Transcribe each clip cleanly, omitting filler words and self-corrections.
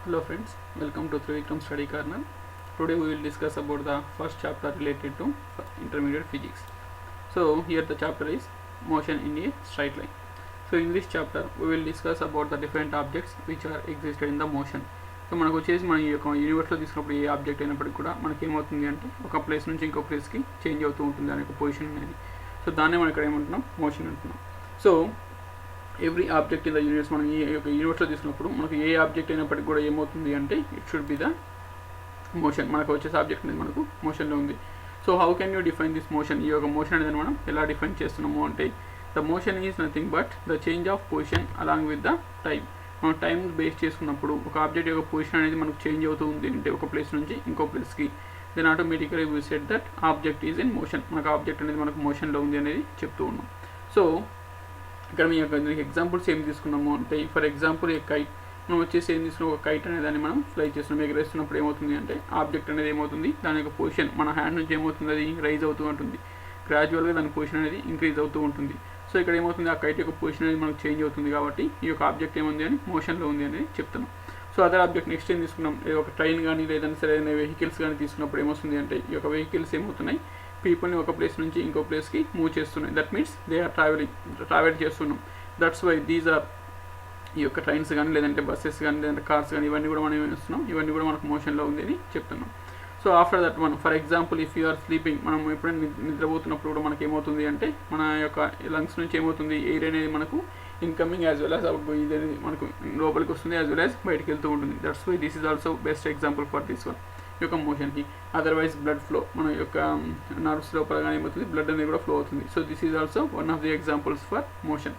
Hello friends, welcome to Trivikram Study Corner. Today we will discuss about the first chapter related to intermediate physics. So here the chapter is motion in a straight line. So in this chapter we will discuss about the different objects which are existed in the motion. So మనకు వచ్చేసి మన ఈ యొక్క యూనివర్స్లో తీసుకున్నప్పుడు ఏ object అయినప్పటికీ కూడా మనకి ఏమవుతుంది అంటే ఒక ప్లేస్ నుంచి ఇంకో ప్లేస్కి చేంజ్ అవుతూ ఉంటుంది దాని యొక్క పొజిషన్ అనేది. సో దాన్నే మనం ఇక్కడ ఏమంటున్నాం, మోషన్ అంటున్నాం. So every object in the universe మనం ఈ యొక్క యూనివర్స్లో తీసుకున్నప్పుడు మనకు ఏ ఆబ్జెక్ట్ అయినప్పటికీ కూడా ఏమవుతుంది అంటే it should be the motion. మనకు వచ్చేసి ఆబ్జెక్ట్ అనేది మనకు మోషన్లో ఉంది. So how can you define this motion? ఈ యొక్క మోషన్ అనేది మనం ఎలా డిఫైన్ చేస్తున్నాము అంటే the motion is nothing but the change of position along with the time. మనం టైం బేస్ చేసుకున్నప్పుడు ఒక ఆబ్జెక్ట్ యొక్క పొజిషన్ అనేది మనకు చేంజ్ అవుతూ ఉంది అంటే ఒక ప్లేస్ నుంచి ఇంకో ప్లేస్కి, then automatically we said that object is in motion. మనకు ఆబ్జెక్ట్ అనేది మనకు మోషన్లో ఉంది అనేది చెప్తూ ఉన్నాం. సో ఇక్కడ మీ యొక్క ఎగ్జాంపుల్స్ ఏం తీసుకున్నాము అంటే ఫర్ ఎగ్జాంపుల్ ఏ కైట్. మనం వచ్చేసి ఏం తీసుకున్నాం, ఒక కైట్ అనే దాన్ని మనం ఫ్లై చేస్తున్నాం. ఎగరేస్తున్నప్పుడు ఏమవుతుంది అంటే ఆబ్జెక్ట్ అనేది ఏమవుతుంది, దాని యొక్క పొజిషన్ మన హ్యాండ్ నుంచి ఏమవుతుంది, అది రైజ్ అవుతూ ఉంటుంది. గ్రాడ్యువల్గా దాని పొజిషన్ అనేది ఇంక్రీజ్ అవుతూ ఉంటుంది. సో ఇక్కడ ఏమవుతుంది, ఆ కైట్ యొక్క పొజిషన్ అనేది మనకు చేంజ్ అవుతుంది కాబట్టి ఈ యొక్క ఆబ్జెక్ట్ ఏముంది అని మోషన్లో ఉంది అనేది చెప్తున్నాం. సో అదర్ ఆబ్జెక్ట్ నెక్స్ట్ ఏం తీసుకున్నాం, ఒక ట్రైన్ కానీ లేదంటే సరే వెహికల్స్ కానీ తీసుకున్నప్పుడు ఏమొస్తుంది అంటే ఈ యొక్క వెహికల్స్ ఏమవుతున్నాయి, పీపుల్ని ఒక ప్లేస్ నుంచి ఇంకో ప్లేస్కి మూవ్ చేస్తున్నాయి. That means they or travel చేస్తున్నాం. దట్స్ వై దీస్ ఆర్ ఈ యొక్క ట్రైన్స్ కానీ లేదంటే బస్సెస్ కానీ లేదంటే కార్స్ కానీ ఇవన్నీ కూడా మనం ఏమిస్తున్నాం, ఇవన్నీ కూడా మనకు మోషన్లో ఉంది అని చెప్తున్నాం. సో ఆఫ్టర్ దట్ మనం for example if you are sleeping, మనం ఎప్పుడైనా నిద్రపోతున్నప్పుడు కూడా మనకి ఏమవుతుంది అంటే మన యొక్క లంగ్స్ నుంచి ఏమవుతుంది, ఎయిర్ అనేది మనకు ఇన్కమింగ్ యాజ్ వెల్ యాజ్ ఇది అనేది మనకు లోపలికి వస్తుంది యాజ్ వెల్ యాజ్ బయటకు వెళ్తూ ఉంటుంది. That's why this is also best example for this one ఈ యొక్క మోషన్కి. అదర్వైజ్ బ్లడ్ ఫ్లో, మన యొక్క నర్వ్స్ లోపల కానీ ఏమవుతుంది, బ్లడ్ అనేది కూడా ఫ్లో అవుతుంది. So this is also one of the examples for motion.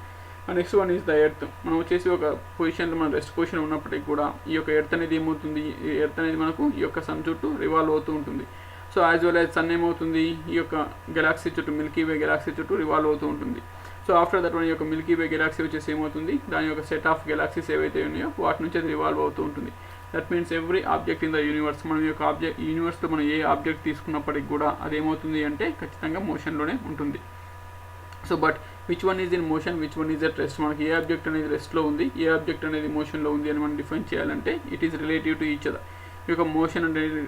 Next one is the earth. మనం వచ్చేసి ఒక పొజిషన్లో మన రెస్ట్ పొజిషన్ ఉన్నప్పటికీ కూడా ఈ యొక్క ఎర్త్ అనేది ఏమవుతుంది, ఈ ఎర్త్ అనేది మనకు ఈ యొక్క సన్ చుట్టూ రివాల్వ్ అవుతూ ఉంటుంది. So as well as sun ఏమవుతుంది, ఈ యొక్క గెలాక్సీ చుట్టూ మిల్కీ వే గెలాక్సీ చుట్టూ రివాల్వ్ అవుతూ ఉంటుంది. సో ఆఫ్టర్ దట్ మన యొక్క మిల్కీ వే గెలాక్సీ వచ్చేసి ఏమవుతుంది, దాని యొక్క సెట్ ఆఫ్ గెలాక్సీస్ ఏవైతే ఉన్నాయో వాటి నుంచి అది రివాల్వ్ అవుతూ ఉంటుంది. That means every object in the universe, మనం యొక్క ఆబ్జెక్ట్ యూనివర్స్లో మనం ఏ ఆబ్జెక్ట్ తీసుకున్నప్పటికి కూడా అదేమవుతుంది అంటే ఖచ్చితంగా మోషన్లోనే ఉంటుంది. So but which one is in motion, which one is at rest? మనకి ఏ ఆబ్జెక్ట్ అనేది రెస్ట్లో ఉంది, ఏ ఆబ్జెక్ట్ అనేది మోషన్లో ఉంది అని మనం డిఫైన్ చేయాలంటే it is relative to each other. ఈ యొక్క మోషన్ అనేది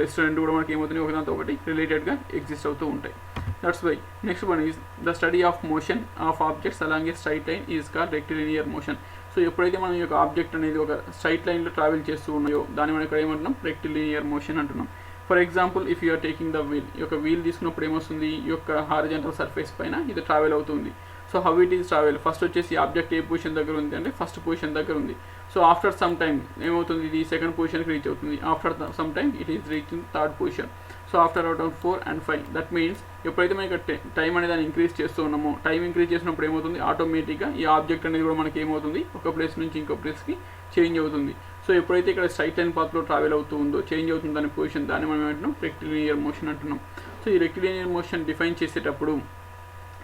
రెస్ట్ రెండు కూడా మనకి ఏమవుతుంది, ఒకదాంతో ఒకటి రిలేటెడ్గా ఎగ్జిస్ట్ అవుతూ ఉంటాయి. That's why next one is the study of motion of objects along a straight line is called rectilinear motion. So ఎప్పుడైతే మనం ఈ యొక్క ఆబ్జెక్ట్ అనేది ఒక స్ట్రైట్ లైన్లో ట్రావెల్ చేస్తూ ఉన్నాయో దాన్ని మనం ఇక్కడ ఏమంటున్నాం, రెక్టిలినియర్ మోషన్ అంటున్నాం. For example if you're taking the wheel, ఈ యొక్క వీల్ తీసుకున్నప్పుడు ఏమొస్తుంది, ఈ యొక్క హారిజంటల్ సర్ఫేస్ పైన ఇది ట్రావెల్ అవుతుంది. So how it is travel, first వచ్చేసి ఆబ్జెక్ట్ ఏ పొజిషన్ దగ్గర ఉంది అంటే ఫస్ట్ పొజిషన్ దగ్గర ఉంది. సో ఆఫ్టర్ సమ్ టైమ్ ఏమవుతుంది, ఇది సెకండ్ పొజిషన్కి రీచ్ అవుతుంది. After some time it is reaching third position. So after around 4 and 5, that means ఎప్పుడైతే మనం ఇక్కడ టైం అనేది దాన్ని ఇంక్రీజ్ చేస్తూ ఉన్నామో, టైం ఇంక్రీజ్ చేసినప్పుడు ఏమవుతుంది, ఆటోమేటిక్గా ఈ ఆబ్జెక్ట్ అనేది కూడా మనకి ఏమవుతుంది, ఒక ప్లేస్ నుంచి ఇంకో ప్లేస్కి చేంజ్ అవుతుంది. సో ఎప్పుడైతే ఇక్కడ స్ట్రైట్ లైన్ పాత్లో ట్రావెల్ అవుతూ ఉందో, చేంజ్ అవుతుంది దాని పొజిషన్, దాన్ని మనం ఏమంటున్నాం, రెక్టిలినియర్ మోషన్ అంటున్నాం. సో ఈ రెక్టిలినియర్ మోషన్ డిఫైన్ చేసేటప్పుడు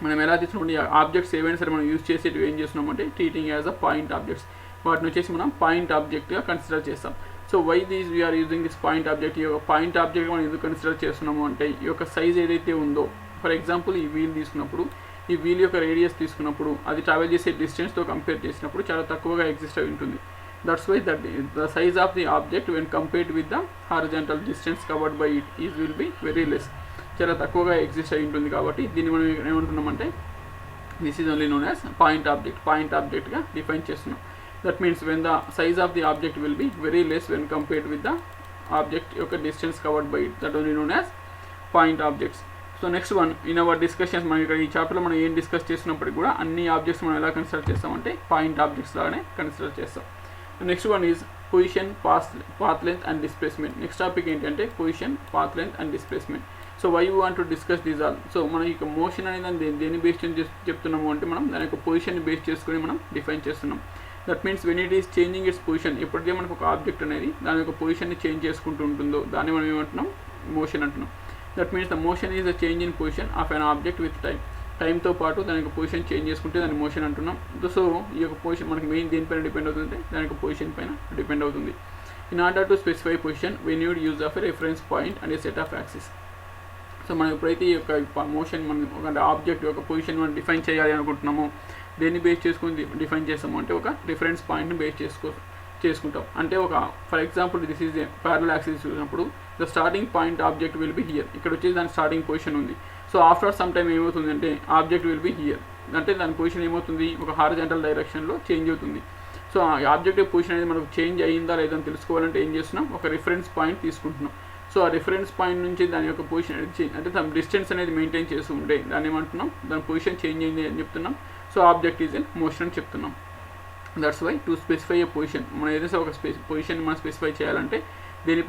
మనం ఎలా తీసుకున్నప్పుడు ఆబ్జెక్ట్స్ ఏవైనా సరే మనం యూజ్ చేసేటివి ఏం చేస్తున్నామంటే treating as a point objects. వాటిని వచ్చేసి మనం పాయింట్ ఆబ్జెక్ట్గా కన్సిడర్ చేస్తాం. So why these we're using this point object, ఈ యొక్క పాయింట్ ఆబ్జెక్ట్ మనం ఎందుకు కన్సిడర్ చేస్తున్నాము అంటే ఈ యొక్క సైజ్ ఏదైతే ఉందో, ఫర్ ఎగ్జాంపుల్ ఈ వీల్ తీసుకున్నప్పుడు, ఈ వీల్ యొక్క రేడియస్ తీసుకున్నప్పుడు అది ట్రావెల్ చేసే డిస్టెన్స్తో కంపేర్ చేసినప్పుడు చాలా తక్కువగా ఎగ్జిస్ట్ అయి ఉంటుంది. That's why that the size of the object when compared with the horizontal distance covered by it is will be very less. చాలా తక్కువగా ఎగ్జిస్ట్ అయి ఉంటుంది కాబట్టి దీన్ని మనం ఏమంటున్నామంటే this is only known as point ఆబ్జెక్ట్గా డిఫైన్ చేస్తున్నాం. That means when the size of the object will be very less when compared with the object యొక్క distance covered by it, that only known as point objects. So next one in our discussions, మనం ఇక్కడ ఈ చాప్టర్లో మనం ఏం discuss చేసినప్పటికీ కూడా అన్ని ఆబ్జెక్ట్స్ మనం ఎలా కన్సిడర్ చేస్తామంటే పాయింట్ ఆబ్జెక్ట్స్ లాగానే కన్సిడర్ చేస్తాం. Next one is position, path length and displacement. Next topic ఏంటంటే position, path length and displacement. So why you want to discuss these all? So మనం ఇక మోషన్ అనేది దేని బేస్ చెప్తున్నాము అంటే మనం దాని యొక్క పొజిషన్ని బేస్ చేసుకొని మనం డిఫైన్ చేస్తున్నాం. That means when it is changing it's position, ఎప్పుడైతే మనకు ఒక ఆబ్జెక్ట్ అనేది దాని యొక్క పొజిషన్ని చేంజ్ చేసుకుంటూ ఉంటుందో దాన్ని మనం ఏమంటున్నాం, మోషన్ అంటున్నాం. That means the motion is the change in position of an object with time. టైంతో పాటు దాని యొక్క పొజిషన్ చేంజ్ చేసుకుంటే దాన్ని మోషన్ అంటున్నాం. సో ఈ యొక్క పొజిషన్ మనకి మెయిన్ దేనిపైన డిపెండ్ అవుతుంది, దాని యొక్క పొజిషన్ పైన డిపెండ్ అవుతుంది. In order to specify position we need use of a reference point and A set of axis. So మనం ఎప్పుడైతే ఈ యొక్క మోషన్ మనం ఒక ఆబ్జెక్ట్ యొక్క పొజిషన్ మనం డిఫైన్ చేయాలి అనుకుంటున్నామో దేన్ని బేస్ చేసుకొని డిఫైన్ చేస్తాము అంటే ఒక రిఫరెన్స్ పాయింట్ని బేస్ చేసుకుంటాం. అంటే ఒక for example this is a parallel axis చూసినప్పుడు the starting point object will be here, ఇక్కడ వచ్చేసి దాని స్టార్టింగ్ పొజిషన్ ఉంది. సో ఆఫ్టర్ సమ్ టైమ్ ఏమవుతుంది అంటే ఆబ్జెక్ట్ విల్ బి హియర్, అంటే దాని పొజిషన్ ఏమవుతుంది ఒక హారిజాంటల్ డైరెక్షన్లో చేంజ్ అవుతుంది. సో ఆ ఆబ్జెక్ట్ పొజిషన్ అనేది మనకు చేంజ్ అయ్యిందా లేదని తెలుసుకోవాలంటే ఏం చేస్తున్నాం, ఒక రిఫరెన్స్ పాయింట్ తీసుకుంటున్నాం. సో ఆ రిఫరెన్స్ పాయింట్ నుంచి దాని యొక్క పొజిషన్ అంటే దాని డిస్టెన్స్ అనేది మెయింటైన్ చేస్తూ ఉంటే దాన్ని ఏమంటున్నాం, దాని పొజిషన్ చేంజ్ అయింది అని చెప్తున్నాం. So object is in motion అని చెప్తున్నాం. That's why to specify a position, మనం ఏదైతే ఒక పొజిషన్ మనం స్పెసిఫై చేయాలంటే దేని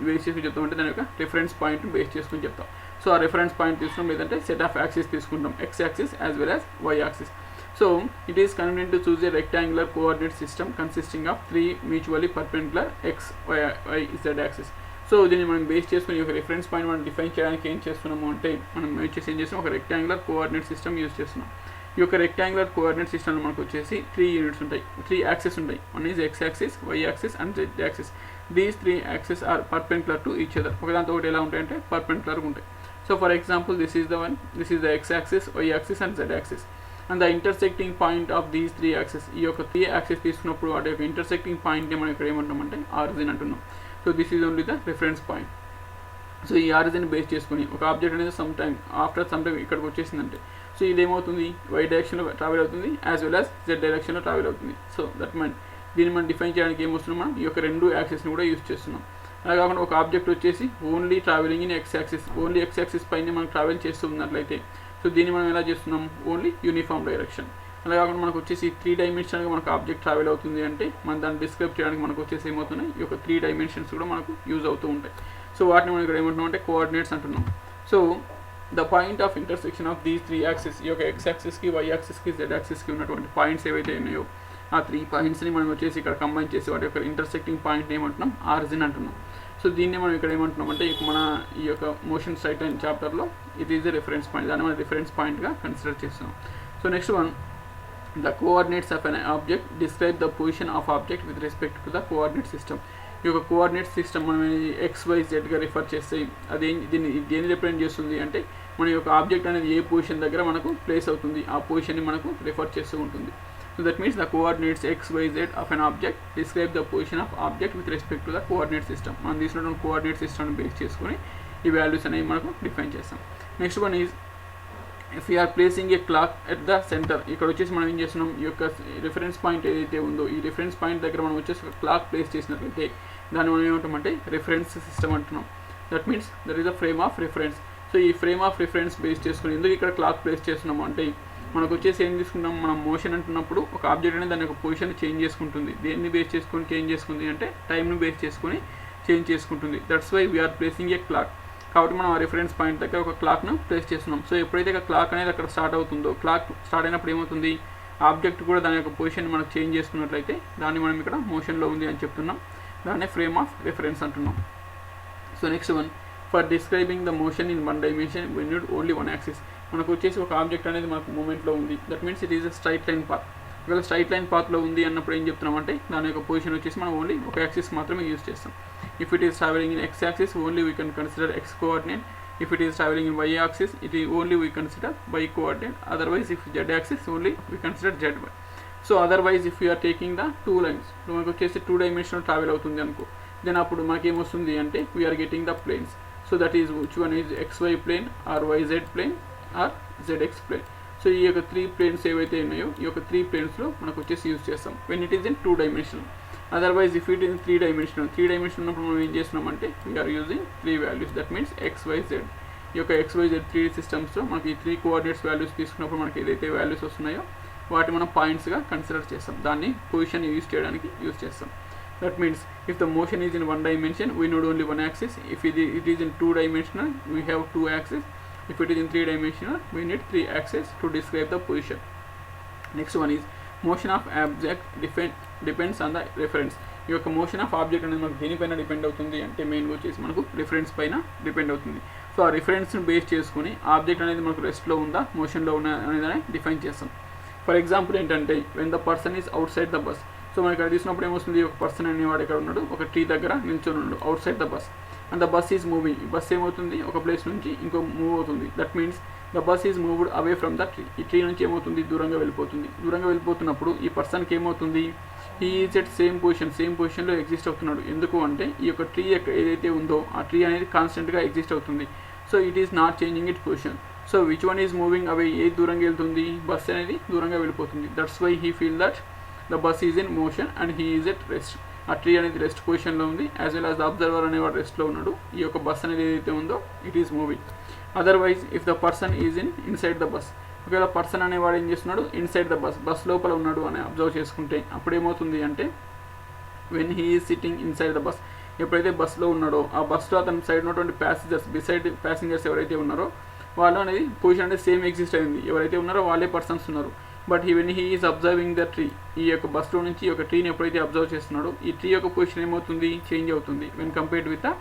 బేస్ చేసుకుని చెప్తామంటే దాని యొక్క రిఫరెన్స్ పాయింట్ని బేస్ చేసుకుని చెప్తాం. సో ఆ రిఫరెన్స్ పాయింట్ తీసుకున్నాం, లేదంటే సెట్ ఆఫ్ యాక్సిస్ తీసుకుంటాం, x axis as well as y axis. So it is convenient to choose a rectangular coordinate system consisting of 3 mutually perpendicular x y z axis. So దీన్ని మనం base చేసుకుని ఒక reference point మనం define చేయడానికి ఏం చేస్తున్నాము అంటే మనం వచ్చేసి ఏం చేస్తున్నాం, ఒక రెక్టాంగులర్ కోఆర్డినేట్ సిస్టమ్ యూజ్ చేస్తున్నాం. ఈ యొక్క రెక్టాంగులర్ కోఆర్డినేట్ సిస్టమ్లో మనకు వచ్చేసి 3 యూనిట్స్ ఉంటాయి, 3 యాక్సెస్ ఉంటాయి. One is x axis, y axis and z axis. These 3 axes are perpendicular to each other. ఒకదాంతో ఒకటి ఎలా ఉంటాయంటే పర్పెండిక్యులర్గా ఉంటాయి. So for example this is the x axis, y axis and z axis. And the intersecting point of these 3 axes, ఈ యొక్క 3 access తీసుకున్నప్పుడు వాటి యొక్క ఇంటర్సెక్టింగ్ పాయింట్ని మనం ఇక్కడ ఏమంటామంటే ఆరిజిన్ అంటున్నాం. So this is only the reference point. So ఈ ఆరిజిన్ బేస్ చేసుకుని ఒక ఆబ్జెక్ట్ అనేది ఆఫ్టర్ సమ్ టైమ్ ఇక్కడికి వచ్చేసిందంటే సో ఇది ఏమవుతుంది, వై డైరెక్షన్లో ట్రావెల్ అవుతుంది యాజ్ వెల్ యాజ్ జెడ్ డైరెక్షన్లో ట్రావెల్ అవుతుంది. సో దట్ మీన్ దీన్ని మనం డిఫైన్ చేయడానికి ఏమొస్తున్నాం, మనం ఈ యొక్క 2 యాక్సెస్ని కూడా యూజ్ చేస్తున్నాం. అలా కాకుండా ఒక ఆబ్జెక్ట్ వచ్చేసి only travelling in X axis, only X axis పైన మనం ట్రావెల్ చేస్తూ ఉన్నట్లయితే సో దీన్ని మనం ఎలా చేస్తున్నాం, ఓన్లీ యూనిఫామ్ డైరెక్షన్. అలా కాకుండా మనకు వచ్చేసి 3 డైమెన్షన్గా మనకు ఆబ్జెక్ట్ ట్రావెల్ అవుతుంది అంటే మనం దాన్ని డిస్క్రైబ్ చేయడానికి మనకు వచ్చేసి ఏమవుతున్నాయి, ఈ యొక్క 3 డైమెన్షన్స్ కూడా మనకు యూజ్ అవుతూ ఉంటాయి. సో వాటిని మనం ఇక్కడ ఏమంటున్నాం అంటే కోఆర్డినేట్స్ అంటున్నాం. So the point of intersection of these 3 axis, ఈ యొక్క ఎక్స్ యాక్సిస్కి, వై యాక్సిస్కి, జెడ్ యాక్సిస్కి ఉన్నటువంటి పాయింట్స్ ఏవైతే ఉన్నాయో ఆ 3 పాయింట్స్ని మనం వచ్చేసి ఇక్కడ కంబైన్ చేసి వాటి యొక్క ఇంటర్సెక్టింగ్ పాయింట్ ఏమంటున్నాం, ఆరిజిన్ అంటున్నాం. సో దీన్ని మనం ఇక్కడ ఏమంటున్నాం అంటే మన ఈ యొక్క మోషన్ స్ట్రైట్ లైన్ చాప్టర్లో it is the reference point, దాన్ని మనం రిఫరెన్స్ పాయింట్గా కన్సిడర్ చేస్తున్నాం. So next one, the coordinates of an object describe the position of object with respect to the coordinate system. ఈ యొక్క కోఆర్డినేట్ సిస్టమ్ మనం X why జెడ్గా refer చేస్తే అది దేన్ని రిప్రజెంట్ చేస్తుంది అంటే మన యొక్క ఆబ్జెక్ట్ అనేది ఏ పొజిషన్ దగ్గర మనకు ప్లేస్ అవుతుంది ఆ పొజిషన్ని మనకు రిఫర్ చేస్తూ ఉంటుంది. So that means the coordinates x y z of an object describe the position of object with respect to the coordinate system. మనం తీసుకున్నటువంటి కోఆర్డినేట్ సిస్టమ్ని బేస్ చేసుకొని ఈ వాల్యూస్ అనేవి మనకు డిఫైన్ చేస్తాం. Next one is if you're placing a clock at the centre, ఇక్కడ వచ్చేసి మనం ఏం చేస్తున్నాం, ఈ యొక్క రిఫరెన్స్ పాయింట్ ఏదైతే ఉందో ఈ రిఫరెన్స్ పాయింట్ దగ్గర మనం వచ్చేసి ఒక క్లాక్ ప్లేస్ చేసినట్లయితే దాన్ని మనం ఏమంటామంటే రిఫరెన్స్ సిస్టమ్ అంటున్నాం. That means that is the frame of reference. So ఈ ఫ్రేమ్ ఆఫ్ రిఫరెన్స్ బేస్ చేసుకుని ఎందుకు ఇక్కడ క్లాక్ ప్లేస్ చేస్తున్నాము అంటే మనకు వచ్చేసి ఏం తీసుకుంటాం, మనం మోషన్ అంటున్నప్పుడు ఒక ఆబ్జెక్ట్ అనేది దాని యొక్క పొజిషన్ చేంజ్ చేసుకుంటుంది. దేన్ని బేస్ చేసుకొని చేంజ్ చేసుకుంది అంటే టైంని బేస్ చేసుకొని చేంజ్ చేసుకుంటుంది. That's why we're placing a clock. కాబట్టి మనం ఆ రిఫరెన్స్ పాయింట్ దగ్గర ఒక క్లాక్ను ప్లేస్ చేస్తున్నాం. సో ఎప్పుడైతే క్లాక్ అనేది అక్కడ స్టార్ట్ అవుతుందో క్లాక్ స్టార్ట్ అయినప్పుడు ఏమవుతుంది, ఆబ్జెక్ట్ కూడా దాని యొక్క పొజిషన్ మనకు చేంజ్ చేసుకున్నట్లయితే దాన్ని మనం ఇక్కడ మోషన్లో ఉంది అని చెప్తున్నాం. దాన్ని ఫ్రేమ్ ఆఫ్ రిఫరెన్స్ అంటున్నాం. So next one, for describing the motion in 1 dimension we need only 1 axis. మనకు వచ్చేసి ఒక ఆబ్జెక్ట్ అనేది మనకు మూమెంట్లో ఉంది. That means it is a straight line path. ఒకవేళ స్ట్రైట్ లైన్ పాత్లో ఉంది అన్నప్పుడు ఏం చెప్తున్నామంటే దాని యొక్క పొజిషన్ వచ్చేసి మనం ఓన్లీ ఒక యాక్సిస్ మాత్రమే యూజ్ చేస్తాం. If it is traveling in x axis, only we can consider x coordinate. If it is traveling in y axis, it is only we consider y coordinate. Otherwise, if z axis, only we consider zy. So otherwise, if we are taking the 2 lines, మనకు వచ్చేసి 2 dimensional travel అవుతుంది అనుకో, then అప్పుడు మనకి ఏమొస్తుంది అంటే we are getting the planes. So that is which one is xy plane or yz plane or zx plane. So ఈ యొక్క 3 planes ఏవైతే ఉన్నాయో ఈ యొక్క 3 planesలో మనకు వచ్చేసి యూజ్ చేస్తాం when it is in 2 dimensional. Otherwise if it in 3 dimensional ఉన్నప్పుడు మనం ఏం చేస్తున్నామంటే we're using 3 values. That means x y z. ఈ యొక్క ఎక్స్ వై జెడ్ 3 సిస్టమ్స్లో మనకి ఈ 3 కోఆర్డినేట్స్ వాల్యూస్ తీసుకున్నప్పుడు మనకి ఏదైతే వాల్యూస్ వస్తున్నాయో వాటి మనం పాయింట్స్గా కన్సిడర్ చేస్తాం. దాన్ని పొజిషన్ యూజ్ చేయడానికి యూజ్ చేస్తాం. That means if the motion is in 1 dimension we need only 1 axis. If it is in 2 dimensional we have 2 axis. If it is in 3 dimensional we need 3 axis to describe the position. Next one is motion of object depends on the reference. ఈ యొక్క motion of object అనేది మనకు దేనిపైన depend అవుతుంది అంటే మెయిన్గా వచ్చేసి మనకు రిఫరెన్స్ పైన డిపెండ్ అవుతుంది. సో ఆ రిఫరెన్స్ని బేస్ చేసుకుని ఆబ్జెక్ట్ అనేది మనకు రెస్ట్లో ఉందా మోషన్లో ఉన్న అనేది డిఫైన్ చేస్తాం. ఫర్ ఎగ్జాంపుల్ ఏంటంటే when the person is out side the bus. So మనకి ఇక్కడ తీసినప్పుడు ఏమొస్తుంది, ఒక పర్సన్ అనేవాడు ఇక్కడ ఉన్నాడు, ఒక ట్రీ దగ్గర నిల్చొని ఉన్నాడు out side the bus and the bus is moving. ఈ బస్ ఏమవుతుంది, ఒక ప్లేస్ నుంచి ఇంకో మూవ్ అవుతుంది. That means the bus is moved away from the tree. ఈ ట్రీ నుంచి ఏమవుతుంది, దూరంగా వెళ్ళిపోతుంది. దూరంగా వెళ్ళిపోతున్నప్పుడు ఈ పర్సన్కి ఏమవుతుంది, హీ ఈజ్ ఎట్ సేమ్ పొజిషన్లో ఎగ్జిస్ట్ అవుతున్నాడు. ఎందుకు అంటే ఈ యొక్క ట్రీ ఏదైతే ఉందో ఆ ట్రీ అనేది కాన్స్టెంట్గా ఎగ్జిస్ట్ అవుతుంది. So it is not changing it position. So which one is moving away, ఏది దూరంగా వెళ్తుంది, బస్ అనేది దూరంగా వెళ్ళిపోతుంది. That's why he feel that the bus is in motion and he is at rest. ఆ ట్రీ అనేది rest పొజిషన్లో ఉంది, as well as the observer అనేవాడు రెస్ట్లో ఉన్నాడు. ఈ యొక్క బస్ అనేది ఏదైతే ఉందో it is moving. Otherwise if the person is inside the bus, ఒకవేళ పర్సన్ అనేవాడు ఏం చేస్తున్నాడు, ఇన్సైడ్ ద బస్ లోపల ఉన్నాడు అని అబ్జర్వ్ చేసుకుంటే అప్పుడు ఏమవుతుంది అంటే when he is sitting inside the bus, ఎప్పుడైతే బస్లో ఉన్నాడో ఆ బస్లో అతని సైడ్ ఉన్నటువంటి ప్యాసింజర్స్ ఎవరైతే ఉన్నారో వాళ్ళు అనేది పొజిషన్ అనేది సేమ్ ఎగ్జిస్ట్ అయింది. ఎవరైతే ఉన్నారో వాళ్ళే పర్సన్స్ ఉన్నారు. But when he is observing the tree, ఈ యొక్క బస్లో నుంచి ఈ యొక్క ట్రీని ఎప్పుడైతే అబ్జర్వ్ చేస్తున్నాడో ఈ ట్రీ యొక్క పొజిషన్ ఏమవుతుంది, చేంజ్ అవుతుంది when compared with the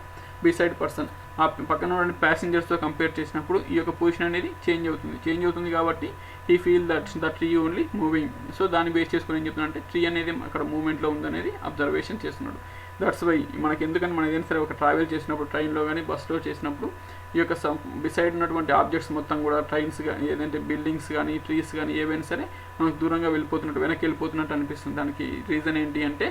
beside person. ఆ పక్కన ఉన్న ప్యాసింజర్స్తో కంపేర్ చేసినప్పుడు ఈ యొక్క పొజిషన్ అనేది చేంజ్ అవుతుంది కాబట్టి he feel that the tree only moving. So దాన్ని బేస్ చేసుకుని ఏం చెప్తున్నా అంటే ట్రీ అనేది అక్కడ మూవ్మెంట్లో ఉందనేది అబ్జర్వేషన్ చేస్తున్నాడు. దట్స్ వై మనకి ఎందుకంటే మనం ఏదైనా సరే ఒక ట్రావెల్ చేసినప్పుడు ట్రైన్లో కానీ బస్లో చేసినప్పుడు ఈ యొక్క బిసైడ్ ఉన్నటువంటి ఆబ్జెక్ట్స్ మొత్తం కూడా ట్రైన్స్ కానీ ఏదంటే బిల్డింగ్స్ కానీ ట్రీస్ కానీ ఏవైనా సరే మనకు దూరంగా వెనక్కి వెళ్ళిపోతున్నట్టు అనిపిస్తుంది. దానికి రీజన్ ఏంటి అంటే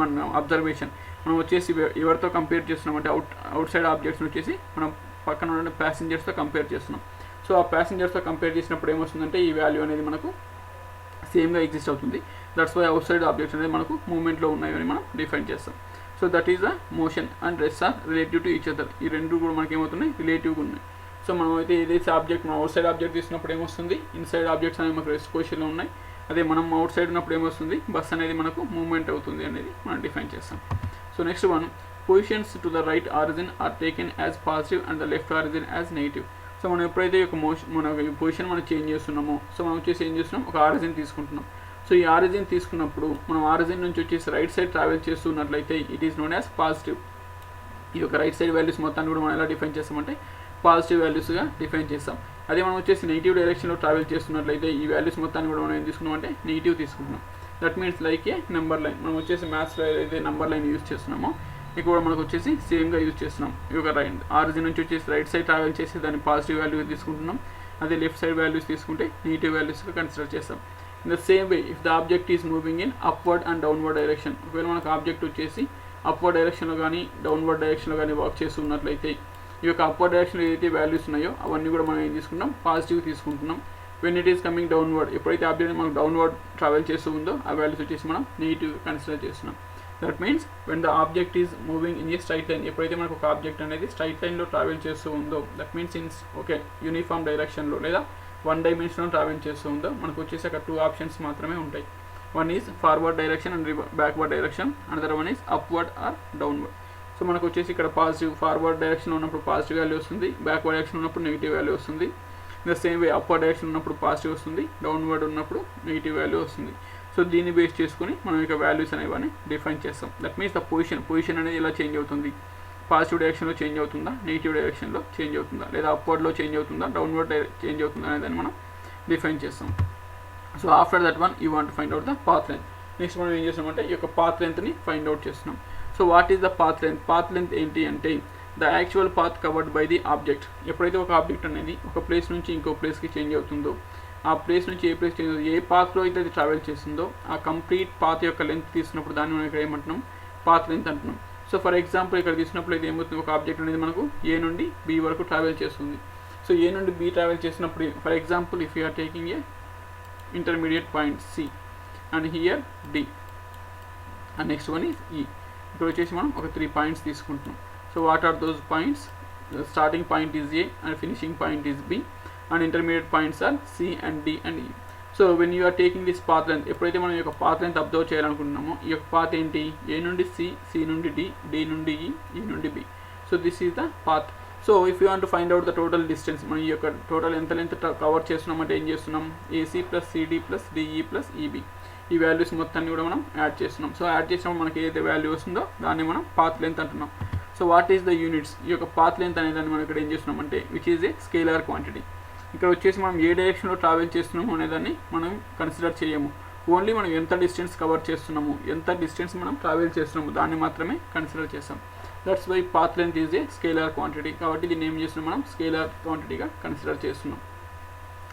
మన అబ్జర్వేషన్. మనం వచ్చేసి ఎవరితో కంపేర్ చేస్తున్నామంటే అవుట్ సైడ్ ఆబ్జెక్ట్స్ని వచ్చేసి మనం పక్కన ఉన్న ప్యాసింజర్స్తో కంపేర్ చేస్తున్నాం. సో ఆ ప్యాసింజర్స్తో కంపేర్ చేసినప్పుడు ఏమొస్తుందంటే ఈ వాల్యూ అనేది మనకు సేమ్గా ఎగ్జిస్ట్ అవుతుంది. That's why outside objects అనేది మనకు మూవ్మెంట్లో ఉన్నాయని మనం డిఫైన్ చేస్తాం. So that is the motion and rest are relative to each other. ఈ రెండు కూడా మనకి ఏమవుతున్నాయి, రిలేటివ్గా ఉన్నాయి. సో మనం అయితే ఏదైతే ఆబ్జెక్ట్ మనం అవుట్ సైడ్ ఆబ్జెక్ట్ తీసుకున్నప్పుడు ఏమొస్తుంది, ఇన్సైడ్ ఆబ్జెక్ట్స్ అనేవి మనకు రెస్ట్ పొజిషన్లో ఉన్నాయి. అదే మనం అవుట్ సైడ్ ఉన్నప్పుడు ఏమొస్తుంది, బస్ అనేది మనకు మూవ్మెంట్ అవుతుంది అనేది మనం డిఫైన్ చేస్తాం. So next one, positions to the right origin are taken as positive and the left origin as negative. So మనం ఎప్పుడైతే ఒక మన పొజిషన్ మనం చేంజ్ చేస్తున్నామో సో మనం వచ్చేసి ఏం చేస్తున్నాం, ఒక ఆరిజిన్ తీసుకుంటున్నాం. సో ఈ ఆరిజిన్ తీసుకున్నప్పుడు మనం ఆరిజిన్ నుంచి వచ్చేసి రైట్ సైడ్ ట్రావెల్ చేస్తున్నట్లయితే it is known as positive. ఈ యొక్క రైట్ సైడ్ వాల్యూస్ మొత్తాన్ని కూడా మనం ఎలా డిఫైన్ చేస్తామంటే పాజిటివ్ వాల్యూస్గా డిఫైన్ చేస్తాం. అదే మనం వచ్చేసి నెగిటివ్ డైరెక్షన్లో ట్రావెల్ చేస్తున్నట్లయితే ఈ వాల్యూస్ మొత్తాన్ని కూడా మనం ఏం తీసుకున్నాం అంటే నెగిటివ్ తీసుకుంటున్నాం. That means like A number line. మనం వచ్చేసి మ్యాథ్స్లో ఏదైతే నెంబర్ లైన్ యూజ్ చేస్తున్నామో ఇక్కడ కూడా మనకు వచ్చేసి సేమ్గా యూజ్ చేస్తున్నాం. ఈ యొక్క ఆరిజిన్ నుంచి వచ్చేసి రైట్ సైడ్ ట్రావెల్ చేసి దాన్ని పాజిటివ్ వాల్యూ తీసుకుంటున్నాం. అదే లెఫ్ట్ సైడ్ వాల్యూస్ తీసుకుంటే నెగిటివ్ వాల్యూస్గా కన్సిడర్ చేస్తాం. In the same way if the object is moving in upward and downward direction, ఒకవేళ మనకు ఆబ్జెక్ట్ వచ్చేసి అప్వర్డ్ డైరెక్షన్లో కానీ డౌన్వర్డ్ డైరెక్షన్లో కానీ వాక్ చేస్తున్నట్లయితే ఈ యొక్క అప్వర్డ్ డైరెక్షన్లో ఏదైతే వాల్యూస్ ఉన్నాయో అవన్నీ కూడా మనం ఏం తీసుకుంటాం, పాజిటివ్ తీసుకుంటున్నాం. When it is coming downward, ఎప్పుడైతే ఆబ్జెక్ట్ మనకు డౌన్వర్డ్ ట్రావెల్ చేస్తూ ఉందో ఆ వాల్యూస్ వచ్చేసి మనం నెగిటివ్ కన్సిడర్ చేస్తున్నాం. That means when the object is moving in a straight line, ఎప్పుడైతే మనకు ఒక ఆబ్జెక్ట్ అనేది స్ట్రైట్ లైన్లో ట్రావెల్ చేస్తూ ఉందో that means in okay uniform డైరెక్షన్లో లేదా వన్ డైమెన్షన్లో ట్రావెల్ చేస్తూ ఉందో మనకు వచ్చేసి అక్కడ టూ ఆప్షన్స్ మాత్రమే ఉంటాయి. One is forward direction and backward direction, another one is upward or downward. So మనకు వచ్చేసి ఇక్కడ పాజిటివ్ ఫార్వర్డ్ డైరెక్షన్లో ఉన్నప్పుడు పాజిటివ్ వాల్యూ వస్తుంది, బ్యాక్వర్డ్ డైరెక్షన్ ఉన్నప్పుడు నెగిటివ్ వాల్యూ వస్తుంది. The same way upward direction ఉన్నప్పుడు పాజిటివ్ వస్తుంది, డౌన్వర్డ్ ఉన్నప్పుడు నెగిటివ్ వాల్యూ వస్తుంది. సో దీన్ని బేస్ చేసుకుని మనం ఇక వాల్యూస్ అనేవి డిఫైన్ చేస్తాం. దట్ మీన్స్ ద పొజిషన్ అనేది ఎలా చేంజ్ అవుతుంది, పాజిటివ్ డైరెక్షన్లో చేంజ్ అవుతుందా, నెగిటివ్ డైరెక్షన్లో చేంజ్ అవుతుందా, లేదా అప్వర్డ్లో చేంజ్ అవుతుందా, డౌన్వర్డ్ చేంజ్ అవుతుందా అనేదాన్ని మనం డిఫైన్ చేస్తాం. So after that one you want to find out the path length. Next మనం ఏం చేస్తామంటే ఈ యొక్క పాత్ లెంత్ని ఫైండ్ అవుట్ చేస్తున్నాం. So what is the path length? Path length ఏంటి అంటే the actual path covered by the object. ఎప్పుడైతే ఒక ఆబ్జెక్ట్ అనేది ఒక ప్లేస్ నుంచి ఇంకో ప్లేస్కి చేంజ్ అవుతుందో, ఆ ప్లేస్ నుంచి ఏ ప్లేస్ చేంజ్ అవుతుందో, ఏ పాత్లో అయితే అది ట్రావెల్ చేస్తుందో ఆ కంప్లీట్ పాత్ యొక్క లెంత్ తీసుకున్నప్పుడు దాన్ని మనం ఇక్కడ ఏమంటున్నాం, పాత్ లెంత్ అంటున్నాం. సో ఫర్ ఎగ్జాంపుల్ ఇక్కడ తీసుకున్నప్పుడు అయితే ఏమవుతుంది, ఒక ఆబ్జెక్ట్ అనేది మనకు ఏ నుండి బి వరకు ట్రావెల్ చేస్తుంది. సో ఏ నుండి బి ట్రావెల్ చేసినప్పుడు for example if you are taking a intermediate point C and here D and next one is E. ఇక్కడ వచ్చేసి మనం ఒక 3 పాయింట్స్ తీసుకుంటున్నాం. So what are those points? Starting point is A and finishing point is B and intermediate points are C and D and E. So when you are taking this path length, ఎప్పుడైతే మనం ఈ యొక్క path length observe చేయాలనుకుంటున్నామో ఈ యొక్క path ఏంటి, A నుండి C, C నుండి D, D నుండి ఈ, ఈ నుండి B. So this is the path. So if you want to find out the total distance, మనం ఈ యొక్క టోటల్ ఎంత లెంత్ కవర్ చేస్తున్నామంటే ఏం చేస్తున్నాం, AC plus CD plus DE plus EB, ఈ వాల్యూస్ మొత్తాన్ని కూడా మనం యాడ్ చేస్తున్నాం. సో యాడ్ చేసినప్పుడు మనకి ఏదైతే వాల్యూ వస్తుందో దాన్ని మనం పాత్ లెంత్ అంటున్నాం. So what is the units? ఈ యొక్క పాత్ లెంత్ అనే దాన్ని మనం ఇక్కడ ఏం చేస్తున్నామంటే which is a scalar quantity. ఇక్కడ వచ్చేసి మనం ఏ డైరెక్షన్లో ట్రావెల్ చేస్తున్నాము అనేదాన్ని మనం కన్సిడర్ చేయము. ఓన్లీ మనం ఎంత డిస్టెన్స్ కవర్ చేస్తున్నాము, ఎంత డిస్టెన్స్ మనం ట్రావెల్ చేస్తున్నాము దాన్ని మాత్రమే కన్సిడర్ చేస్తాం. That's why path length is a scalar quantity. కాబట్టి దీన్ని ఏం చేస్తున్నాం, మనం స్కేలార్ క్వాంటిటీగా కన్సిడర్ చేస్తున్నాం.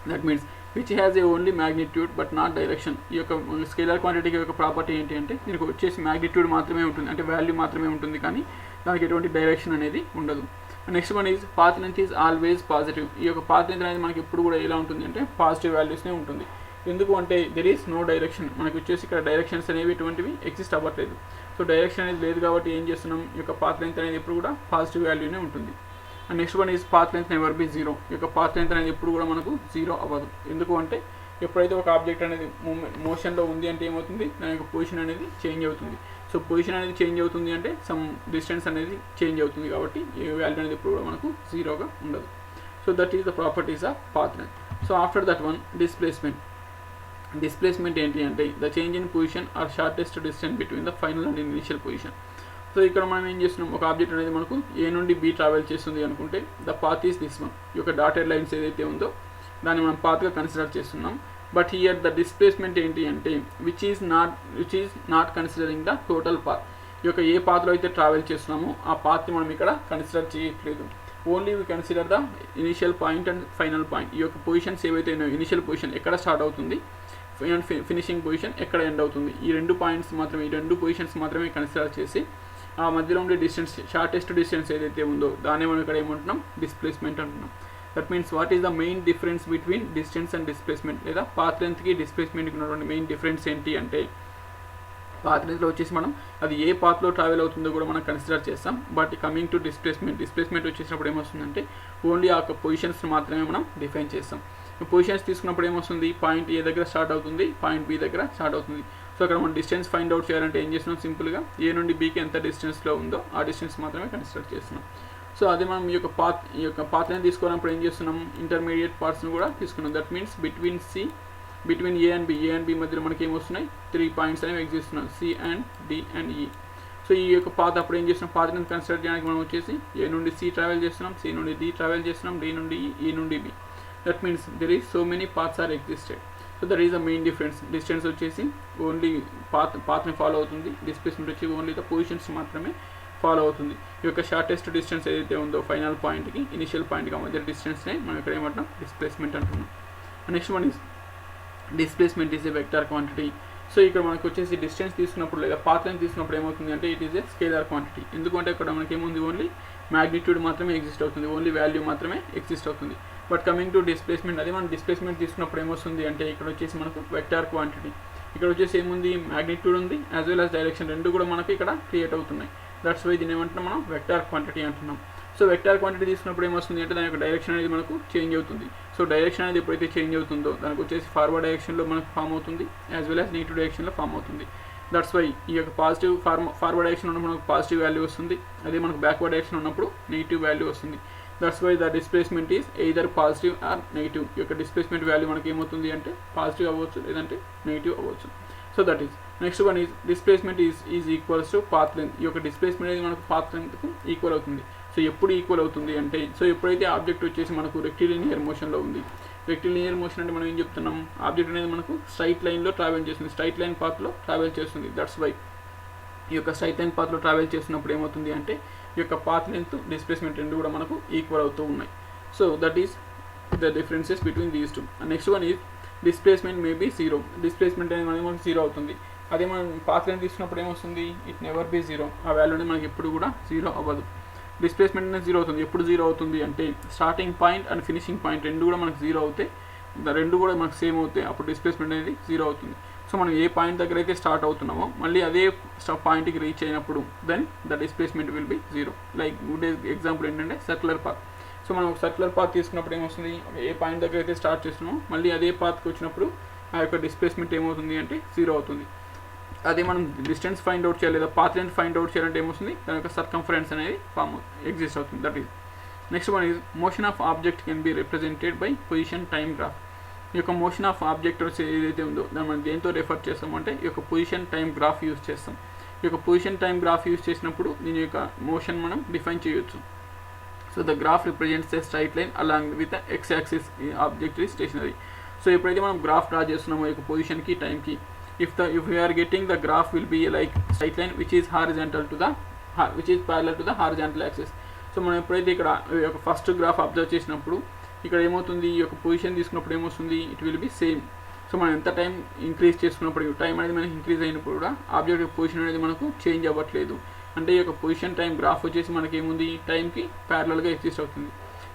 That means which has a only magnitude but not direction. ఈ యొక్క స్కేలార్ క్వాంటిటీకి యొక్క ప్రాపర్టీ ఏంటి అంటే దీనికి వచ్చేసి మ్యాగ్నిట్యూడ్ మాత్రమే ఉంటుంది, అంటే వాల్యూ మాత్రమే ఉంటుంది, కానీ దానికి ఎటువంటి డైరెక్షన్ అనేది ఉండదు. Next one is path length is always positive. ఈ యొక్క పాత్ లెంత్ అనేది మనకి ఎప్పుడు కూడా ఎలా ఉంటుంది అంటే పాజిటివ్ వాల్యూస్నే ఉంటుంది. ఎందుకు అంటే దెర్ ఈస్ నో డైరెక్షన్. మనకి వచ్చేసి ఇక్కడ డైరెక్షన్స్ అనేవి ఎటువంటివి ఎగ్జిస్ట్ అవ్వట్లేదు. సో డైరెక్షన్ అనేది లేదు కాబట్టి ఏం చేస్తున్నాం, ఈ యొక్క పాత్ లెంత్ అనేది ఎప్పుడు కూడా పాజిటివ్ వాల్యూనే ఉంటుంది. And next one is path length never be zero. ఈ యొక్క పాత్ లెంత్ అనేది ఎప్పుడు కూడా మనకు జీరో అవ్వదు. ఎందుకు అంటే ఎప్పుడైతే ఒక ఆబ్జెక్ట్ అనేది మోషన్లో ఉంది అంటే ఏమవుతుంది, దాని యొక్క పొజిషన్ అనేది చేంజ్ అవుతుంది. సో పొజిషన్ అనేది చేంజ్ అవుతుంది అంటే సమ్ డిస్టెన్స్ అనేది చేంజ్ అవుతుంది, కాబట్టి ఈ వాల్యూ అనేది ఎప్పుడు కూడా మనకు జీరోగా ఉండదు. So that is the properties of path length. So after that one displacement. Displacement ఏంటి అంటే the change in position or shortest distance between the final and initial position. So ఇక్కడ మనం ఏం చేస్తున్నాం, ఒక ఆబ్జెక్ట్ అనేది మనకు ఏ నుండి బి ట్రావెల్ చేస్తుంది అనుకుంటే the path is this one. ఈ యొక్క డాటెడ్ లైన్స్ ఏదైతే ఉందో దాన్ని మనం పాత్గా కన్సిడర్ చేస్తున్నాం. బట్ హియర్ ద డిస్ప్లేస్మెంట్ ఏంటి అంటే which is not considering the total path. ఈ యొక్క ఏ పాత్లో అయితే ట్రావెల్ చేస్తున్నామో ఆ పాత్ని మనం ఇక్కడ కన్సిడర్ చేయట్లేదు. Only we consider the initial point and final point. ఈ యొక్క పొజిషన్స్ ఏవైతే ఉన్నాయో ఇనిషియల్ పొజిషన్ ఎక్కడ స్టార్ట్ అవుతుంది అండ్ ఫినిషింగ్ పొజిషన్ ఎక్కడ ఎండ్ అవుతుంది, ఈ రెండు పాయింట్స్ మాత్రమే, ఈ రెండు పొజిషన్స్ మాత్రమే కన్సిడర్ చేసి ఆ మధ్యలో ఉండే డిస్టెన్స్, షార్టెస్ట్ డిస్టెన్స్ ఏదైతే ఉందో దాన్ని మనం ఇక్కడ ఏమంటున్నాం, డిస్ప్లేస్మెంట్ అంటున్నాం. That means what is the main difference between distance and displacement, లేదా పాత్ లెంత్కి డిస్ప్లేస్మెంట్కి ఉన్నటువంటి మెయిన్ డిఫరెన్స్ ఏంటి అంటే పాత్ లెంత్లో వచ్చేసి మనం అది ఏ పాత్లో ట్రావెల్ అవుతుందో కూడా మనం కన్సిడర్ చేస్తాం. బట్ కమింగ్ టు డిస్ప్లేస్మెంట్ వచ్చేసినప్పుడు ఏమొస్తుందంటే ఓన్లీ ఆ పొజిషన్స్ మాత్రమే మనం డిఫైన్ చేస్తాం. పొజిషన్స్ తీసుకున్నప్పుడు ఏమొస్తుంది, పాయింట్ ఏ దగ్గర స్టార్ట్ అవుతుంది, పాయింట్ బి దగ్గర స్టార్ట్ అవుతుంది. సో అక్కడ మనం డిస్టెన్స్ ఫైండ్ అవుట్ చేయాలంటే ఏం చేస్తున్నాం, సింపుల్గా ఏ నుండి బీకి ఎంత డిస్టెన్స్లో ఉందో ఆ డిస్టెన్స్ మాత్రమే కన్సిడర్ చేస్తున్నాం. సో అదే మనం ఈ యొక్క పాత్ లైన్ తీసుకోవాలన్నప్పుడు ఏం చేస్తున్నాం, ఇంటర్మీడియట్ పార్ట్స్ని కూడా తీసుకున్నాం. That means between A and B మధ్యలో మనకి ఏమొస్తున్నాయి, 3 పాయింట్స్ అనేవి ఎగ్జిస్ట్ ఉన్నాయి, C and D and E. So ఈ యొక్క పాత్ అప్పుడు ఏం చేస్తున్నాం, పాత్ లైన్ కన్సిడర్ చేయడానికి మనం వచ్చేసి ఏ నుండి సి ట్రావెల్ చేస్తున్నాం, సి నుండి డి ట్రావెల్ చేస్తున్నాం, డి నుండి ఈ నుండి B. That means there is so many paths are existed. So that is the main difference. Distance వచ్చేసి ఓన్లీ పాత్ని ఫాలో అవుతుంది, డిస్ప్లేస్మెంట్ వచ్చి ఓన్లీ ద పొజిషన్స్ మాత్రమే ఫాలో అవుతుంది. ఈ యొక్క షార్టెస్ట్ డిస్టెన్స్ ఏదైతే ఉందో ఫైనల్ పాయింట్కి ఇనిషియల్ పాయింట్కి మధ్య డిస్టెన్స్నే మనం ఇక్కడ ఏమంటాం, డిస్ప్లేస్మెంట్ అంటున్నాం. Next one is displacement is a vector quantity. So ఇక్కడ మనకు వచ్చేసి డిస్టెన్స్ తీసుకున్నప్పుడు లేదా పాత్ లైన్ తీసుకున్నప్పుడు ఏమవుతుంది అంటే it is a scalar quantity. ఎందుకంటే ఇక్కడ మనకి ఏముంది, ఓన్లీ మ్యాగ్నిట్యూడ్ మాత్రమే ఎగ్జిస్ట్ అవుతుంది, ఓన్లీ వాల్యూ మాత్రమే ఎగ్జిస్ట్ అవుతుంది. బట్ కమింగ్ టు డిస్ప్లేస్మెంట్, అదే మనం డిస్ప్లేస్మెంట్ తీసుకున్నప్పుడు ఏమొస్తుంది అంటే ఇక్కడ వచ్చేసి మనకు వెక్టార్ క్వాంటిటీ. ఇక్కడ వచ్చేసి ఏముంది, మ్యాగ్నిట్యూడ్ ఉంది యాజ్ వెల్ యాజ్ డైరెక్షన్, రెండు కూడా మనకి ఇక్కడ క్రియేట్ అవుతున్నాయి. దట్స్ వై దీన్ని ఏమంటున్నాం మనం, వెక్టార్ క్వాంటిటీ అంటున్నాం. సో వెక్టార్ క్వాంటిటీ తీసుకున్నప్పుడు ఏమొస్తుంది అంటే దాని యొక్క డైరెక్షన్ అనేది మనకు చేంజ్ అవుతుంది. సో డైరెక్షన్ అనేది ఎప్పుడైతే చేంజ్ అవుతుందో దానికి వచ్చేసి ఫార్వర్డ్ డైరెక్షన్లో మనకు ఫామ్ అవుతుంది, యాజ్ వెల్ యాజ్ నెగిటివ్ డైరెక్షన్లో ఫామ్ అవుతుంది. దట్స్ వై ఈ యొక్క పాజిటివ్ ఫార్వర్డ్ డైరెక్షన్ ఉన్నప్పుడు మనకు పాజిటివ్ వాల్యూ వస్తుంది, అదే మనకు బ్యాక్వర్డ్ డైరెక్షన్ ఉన్నప్పుడు నెగిటివ్ వాల్యూ వస్తుంది. That's why the displacement is either positive or negative. ఈ యొక్క డిస్ప్లేస్మెంట్ వాల్యూ మనకి ఏమవుతుంది అంటే పాజిటివ్ అవ్వచ్చు లేదంటే నెగిటివ్ అవ్వచ్చు. So that is next one is displacement is equals to path length. ఈ యొక్క డిస్ప్లేస్మెంట్ అనేది మనకు పాత్ లెంత్కు ఈక్వల్ అవుతుంది. సో ఎప్పుడు ఈక్వల్ అవుతుంది అంటే, సో ఎప్పుడైతే ఆబ్జెక్ట్ వచ్చేసి మనకు రెక్టిలినియర్ మోషన్లో ఉంది. రెక్టిలినియర్ మోషన్ అంటే మనం ఏం చెప్తున్నాం, ఆబ్జెక్ట్ అనేది మనకు స్ట్రైట్ లైన్లో ట్రావెల్ చేస్తుంది, స్ట్రైట్ లైన్ పాత్లో ట్రావెల్ చేస్తుంది. దట్స్ వై ఈ యొక్క స్ట్రైట్ లైన్ పాత్లో ట్రావెల్ చేస్తున్నప్పుడు ఏమవుతుంది అంటే ఈ యొక్క పాత్ లెంత్ డిస్ప్లేస్మెంట్ రెండు కూడా మనకు ఈక్వల్ అవుతూ ఉన్నాయి. So that is the differences between these two. Next one is displacement may be zero. Displacement అనేది మనకి జీరో అవుతుంది. అదే మనం పాత్ లెంత్ తీసుకున్నప్పుడు ఏమొస్తుంది, ఇట్ నెవర్ బీ జీరో. ఆ వాల్యూ అనేది మనకి ఎప్పుడు కూడా జీరో అవ్వదు. డిస్ప్లేస్మెంట్ అనేది జీరో అవుతుంది. ఎప్పుడు జీరో అవుతుంది అంటే starting point and finishing point రెండు కూడా మనకు జీరో అవుతాయి, రెండు కూడా మనకు సేమ్ అవుతాయి, అప్పుడు డిస్ప్లేస్మెంట్ అనేది జీరో అవుతుంది. సో మనం ఏ పాయింట్ దగ్గర అయితే స్టార్ట్ అవుతున్నామో మళ్ళీ అదే పాయింట్కి రీచ్ అయినప్పుడు then the displacement will be zero. Like good example ఏంటంటే సర్క్యులర్ పాత్. సో మనం ఒక సర్క్యులర్ పాత్ తీసుకున్నప్పుడు ఏమొస్తుంది, ఏ పాయింట్ దగ్గర అయితే స్టార్ట్ చేస్తున్నామో మళ్ళీ అదే పాత్కి వచ్చినప్పుడు ఆ యొక్క డిస్ప్లేస్మెంట్ ఏమవుతుంది అంటే జీరో అవుతుంది. అదే మనం డిస్టెన్స్ ఫైండ్ అవుట్ చేయాలి లేదా పాత్ లెంత్ ఫైండ్ అవుట్ చేయాలంటే ఏమొస్తుంది, దాని యొక్క సర్కంఫరెన్స్ అనేది ఎగ్జిస్ట్ అవుతుంది. That is next one is motion of object can be represented by position time graph. ఈ యొక్క మోషన్ ఆఫ్ ఆబ్జెక్ట్ ఏదైతే ఉందో దాన్ని మనం దేంతో రెఫర్ చేస్తామంటే ఈ యొక్క పొజిషన్ టైమ్ గ్రాఫ్ యూజ్ చేస్తాం. ఈ యొక్క పొజిషన్ టైమ్ గ్రాఫ్ యూజ్ చేసినప్పుడు దీని యొక్క మోషన్ మనం డిఫైన్ చేయొచ్చు. So the graph represents a straight line along with x axis object is stationary. So ఎప్పుడైతే మనం గ్రాఫ్ డ్రా చేస్తున్నామో ఈ యొక్క పొజిషన్కి టైంకి, if we are getting the graph will be like straight line which is parallel to the horizontal axis. So మనం ఎప్పుడైతే ఇక్కడ ఫస్ట్ గ్రాఫ్ అబ్జర్వ్ చేసినప్పుడు ఇక్కడ ఏమవుతుంది, ఈ యొక్క పొజిషన్ తీసుకున్నప్పుడు ఏమొస్తుంది, it will be same. So మనం ఎంత టైం ఇంక్రీజ్ చేసుకున్నప్పుడు, టైం అనేది మనకి ఇంక్రీజ్ అయినప్పుడు కూడా ఆబ్జెక్ట్ యొక్క పొజిషన్ అనేది మనకు చేంజ్ అవ్వట్లేదు. అంటే ఈ యొక్క పొజిషన్ టైం గ్రాఫ్ వచ్చేసి మనకి ఏముంది, టైంకి ప్యారలల్గా ఎగ్జిస్ట్ అవుతుంది.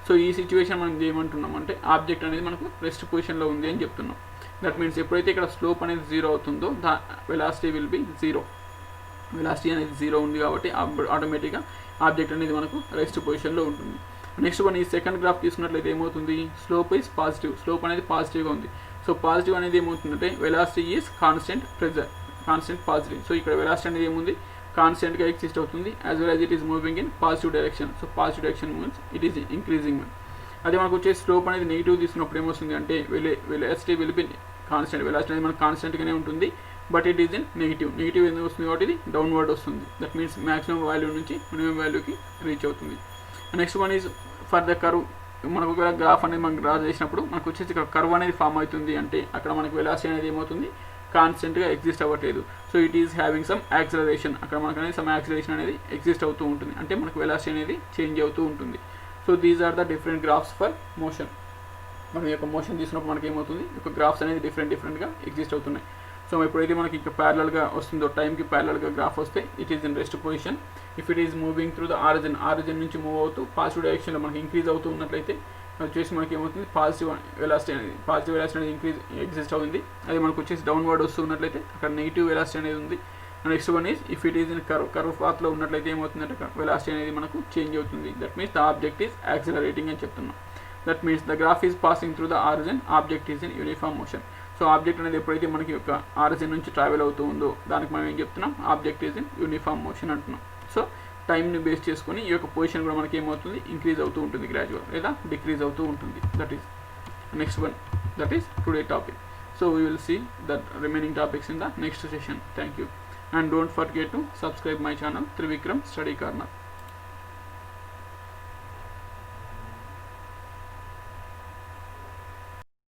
సో ఈ సిచ్యువేషన్ మనం ఏమంటున్నాం అంటే ఆబ్జెక్ట్ అనేది మనకు రెస్ట్ పొజిషన్లో ఉంది అని చెప్తున్నాం. దట్ మీన్స్ ఎప్పుడైతే ఇక్కడ స్లోప్ అనేది 0 అవుతుందో వెలాసిటీ విల్ బి 0. వెలాసిటీ అనేది 0 ఉంది కాబట్టి ఆటోమేటిక్గా ఆబ్జెక్ట్ అనేది మనకు రెస్ట్ పొజిషన్లో ఉంటుంది. నెక్స్ట్ వన్ ఈ సెకండ్ గ్రాఫ్ తీసుకున్నట్లయితే ఏమవుతుంది, స్లోప్ ఈజ్ పాజిటివ్. స్లోప్ అనేది పాజిటివ్గా ఉంది. సో పాజిటివ్ అనేది ఏమవుతుందంటే velocity is constant pressure, constant positive. So ఇక్కడ వెలాసిటీ అనేది ఏముంది, కాన్స్టెంట్గా ఎగ్జిస్ట్ అవుతుంది, as well as it is moving in positive direction. So positive direction means it is increasing. అదే మనకు వచ్చే స్లోప్ అనేది నెగిటివ్ తీసుకున్నప్పుడు ఏమొస్తుంది అంటే velocity will be constant. Velocity అనేది మనకు కాన్స్టెంట్గానే ఉంటుంది, but it is in negative. Negative ఎందుకు వస్తుంది కాబట్టి ఇది డౌన్వర్డ్ వస్తుంది. దట్ మీన్స్ మ్యాక్సిమం వాల్యూ నుంచి మినిమం వాల్యూకి రీచ్ అవుతుంది. Next one is for the curve. మనకు ఒకవేళ గ్రాఫ్ అనేది మనం డ్రా చేసినప్పుడు మనకు వచ్చేసి ఇక్కడ కర్వ్ అనేది ఫామ్ అవుతుంది అంటే అక్కడ మనకు వెలాసిటీ అనేది ఏమవుతుంది, కాన్స్టెంట్గా ఎగ్జిస్ట్ అవ్వట్లేదు. So it is having some acceleration. అక్కడ మనకు అనేది సమ్ యాక్సిలరేషన్ అనేది ఎగ్జిస్ట్ అవుతూ ఉంటుంది, అంటే మనకు వెలాసిటీ అనేది చేంజ్ అవుతూ ఉంటుంది. So these are the different graphs for motion. మనం యొక్క మోషన్ తీసుకున్నప్పుడు మనకి ఏమవుతుంది, ఒక గ్రాఫ్స్ అనేది డిఫరెంట్గా ఎగ్జిస్ట్ అవుతున్నాయి. సో ఎప్పుడైతే మనకి ఇంకా ప్యారలల్గా వస్తుందో, టైంకి ప్యారలల్గా గ్రాఫ్ వస్తే it is in rest position. If it is moving through the origin నుంచి మూవ్ అవుతూ పాజిటివ్ డైరెక్షన్లో మనకి ఇంక్రీజ్ అవుతూ ఉన్నట్లయితే వచ్చేసి మనకి ఏమవుతుంది, పాజిటివ్ వెలాసిటీ అనేది ఇంక్రీజ్ ఎగ్జిస్ట్ అవుతుంది. అది మనకు వచ్చేసి డౌన్వర్డ్ వస్తూ ఉన్నట్లయితే అక్కడ నెగిటివ్ వెలాసిటీ అనేది ఉంది. Next one is if it is in curve పాత్లో ఉన్నట్లయితే ఏమవుతుందంటే వెలాసిటీ అనేది మనకు చేంజ్ అవుతుంది. That means the object is accelerating అని చెప్తున్నాం. That means the graph is passing through the origin, object is in uniform motion. So object అనేది ఎప్పుడైతే మనకి యొక్క ఆరిజిన్ నుంచి ట్రావెల్ అవుతూ ఉందో దానికి మనం ఏం చెప్తున్నాం, object is in uniform motion అంటున్నాం. సో టైంని బేస్ చేసుకొని ఈ యొక్క పొజిషన్ కూడా మనకి ఏమవుతుంది, ఇంక్రీజ్ అవుతూ ఉంటుంది గ్రాడ్యువల్, లేదా డిక్రీజ్ అవుతూ ఉంటుంది. That is next one, that is today topic. So we will see that remaining topics in the next session. Thank you, and don't forget to subscribe my channel Trivikram Study Corner.